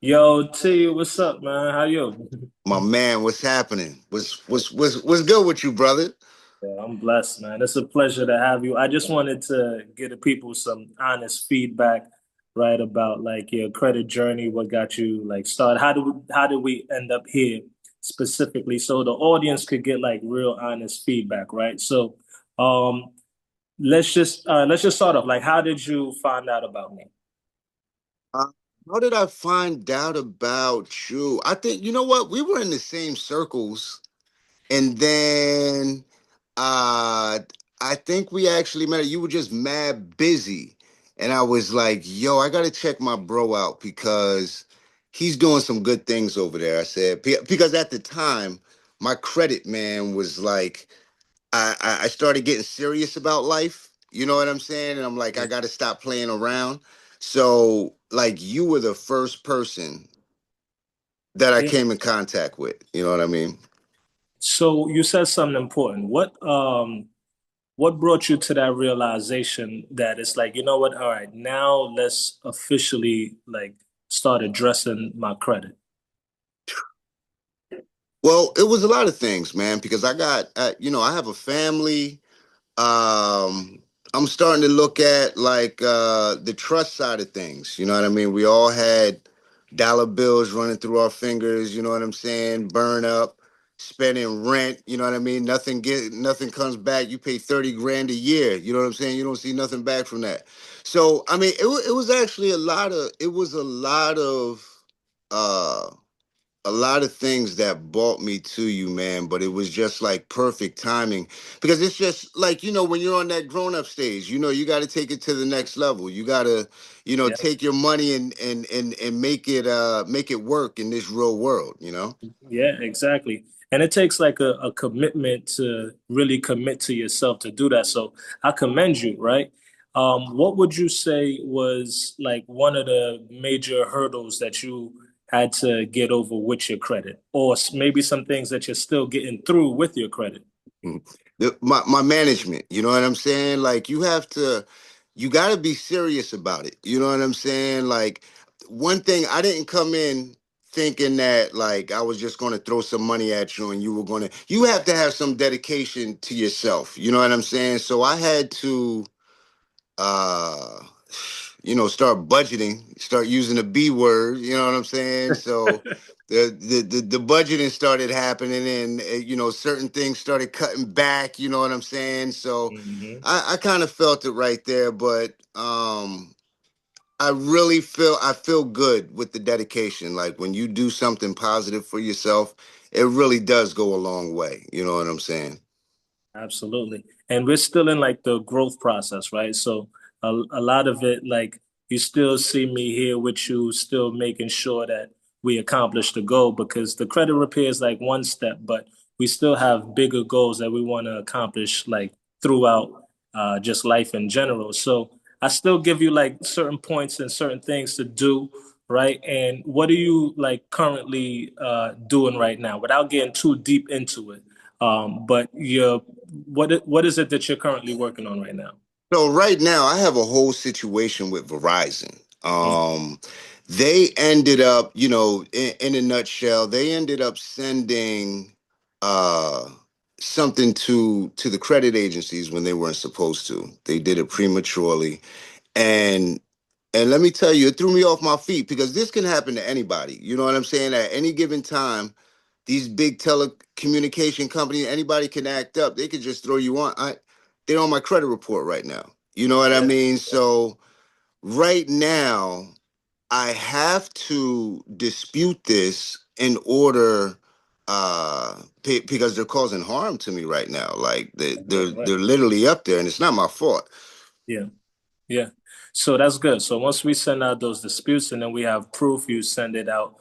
Yo, T, what's up, man? How you? My man, what's happening? What's good with you, brother? Yeah, I'm blessed, man. It's a pleasure to have you. I just wanted to give the people some honest feedback, right, about like your credit journey, what got you like started. How did we end up here specifically, so the audience could get like real honest feedback, right? So, um, let's just start off. Like, how did you find out about me? Uh, how did I find out about you? I think you know what? We were in the same circles, and then uh I think we actually met. You were just mad busy, and I was like, "Yo, I gotta check my bro out because he's doing some good things over there." I said because at the time, my credit man was like. I started getting serious about life. You know what I'm saying? And I'm like, I got to stop playing around. So, like, you were the first person that I Yeah. came in contact with. You know what I mean? So you said something important. What brought you to that realization that it's like, you know what? All right, now let's officially like start addressing my credit. Well, it was a lot of things, man, because I have a family. Um, I'm starting to look at like the trust side of things. You know what I mean? We all had dollar bills running through our fingers. You know what I'm saying? Burn up, spending rent. You know what I mean? Nothing comes back. You pay 30 grand a year. You know what I'm saying? You don't see nothing back from that. So I mean, it was actually uh a lot of things that brought me to you, man, but it was just like perfect timing because it's just like, when you're on that grown up stage, you got to take it to the next level. You got to, Yeah, take your money and make it work in this real world. yeah, exactly. And it takes like a commitment to really commit to yourself to do that. So I commend you, right? What would you say was like one of the major hurdles that you had to get over with your credit, or maybe some things that you're still getting through with your credit? Mhm. My management, you know what I'm saying? Like you got to be serious about it. You know what I'm saying? Like one thing, I didn't come in thinking that like I was just going to throw some money at you and you have to have some dedication to yourself. You know what I'm saying? So I had to uh start budgeting, start using the B word, you know what I'm saying? So the budgeting started happening and certain things started cutting back, you know what I'm saying? So Hmm. I kind of felt it right there, but I feel good with the dedication. Like when you do something positive for yourself, it really does go a long way. You know what I'm saying? Absolutely. And we're still in like the growth process, right? So a lot of it, like you still see me here with you, still making sure that we accomplish the goal because the credit repair is like one step, but we still have bigger goals that we want to accomplish like throughout just life in general. So I still give you like certain points and certain things to do, right? And what are you like currently doing right now without getting too deep into it? But what is it that you're currently working on right now? So right now, I have a whole situation with Verizon. They ended up, in a nutshell, they ended up sending uh, something to the credit agencies when they weren't supposed to. They did it prematurely, and and let me tell you, it threw me off my feet because this can happen to anybody. You know what I'm saying? At any given time, these big telecommunication companies, anybody can act up. They could just throw you on. They're on my credit report right now. You know what I Yeah. mean? So right now, I have to dispute this in order because they're causing harm to me right now. Like Right. they're literally up there and it's not my fault. Yeah. Yeah. So that's good. So once we send out those disputes and then we have proof, you send it out,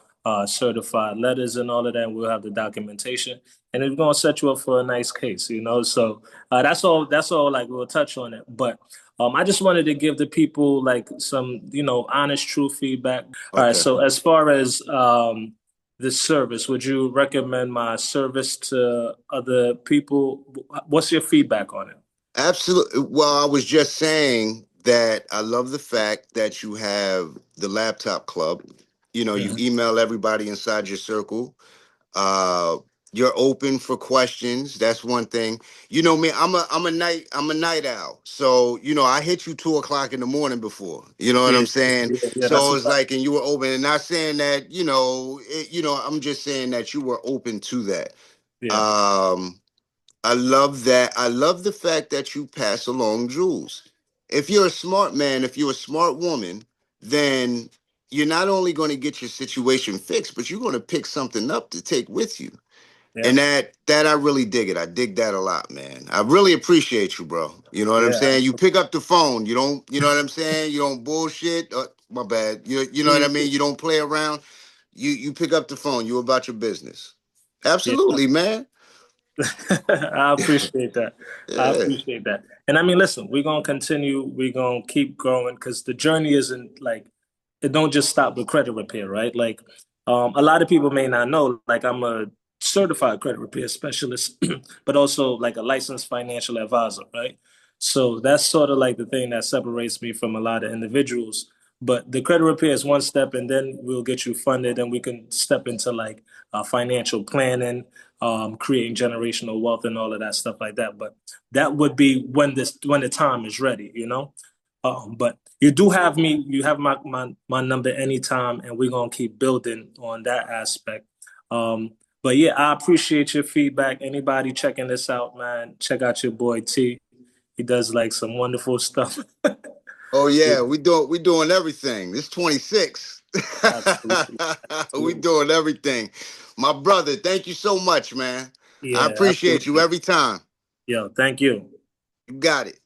certified letters and all of that, and we'll have the documentation. And it's gonna set you up for a nice case, you know. So that's all like we'll touch on it. But I just wanted to give the people like some, honest, true feedback. All right. Okay. So as far as the service, would you recommend my service to other people? What's your feedback on it? Absolutely. Well, I was just saying that I love the fact that you have the laptop club. You Mhm. email everybody inside your circle. Uh, you're open for questions. That's one thing. You know me. I'm a night owl. So I hit you 2 o'clock in the morning before. You know what Yeah, I'm saying? yeah, yeah, that's So a it's fact. like, and you were open, and not saying that. I'm just saying that you were open to that. Yeah, Um, I love that. I love the fact that you pass along jewels. If you're a smart man, if you're a smart woman, then you're not only going to get your situation fixed, but you're going to pick something up to take with you. yeah, And that I really dig it. I dig that a lot, man. I really appreciate you, bro. You know what I'm yeah. saying? You pick up the phone. You don't, you know what I'm saying? You don't bullshit. My bad. You know what I mean? You don't play around. You pick up the phone. You about your business. Yeah. Absolutely, man. I appreciate that. I Yeah. appreciate that. And I mean, listen, we're gonna continue. We're gonna keep growing because the journey isn't like it don't just stop with credit repair, right? Like, a lot of people may not know. Like, I'm a certified credit repair specialist, but also like a licensed financial advisor, right? So that's sort of like the thing that separates me from a lot of individuals. But the credit repair is one step, and then we'll get you funded, and we can step into like financial planning, creating generational wealth, and all of that stuff like that. But that would be when the time is ready, you know. But you do have me. You have my number anytime, and we're gonna keep building on that aspect. But yeah, I appreciate your feedback. Anybody checking this out, man, check out your boy T. He does like some wonderful stuff. Oh yeah, we doing everything. This 26. Absolutely, We absolutely. doing everything. My brother, thank you so much, man. I Yeah, appreciate you absolutely. every time. Yo, thank you. You got it.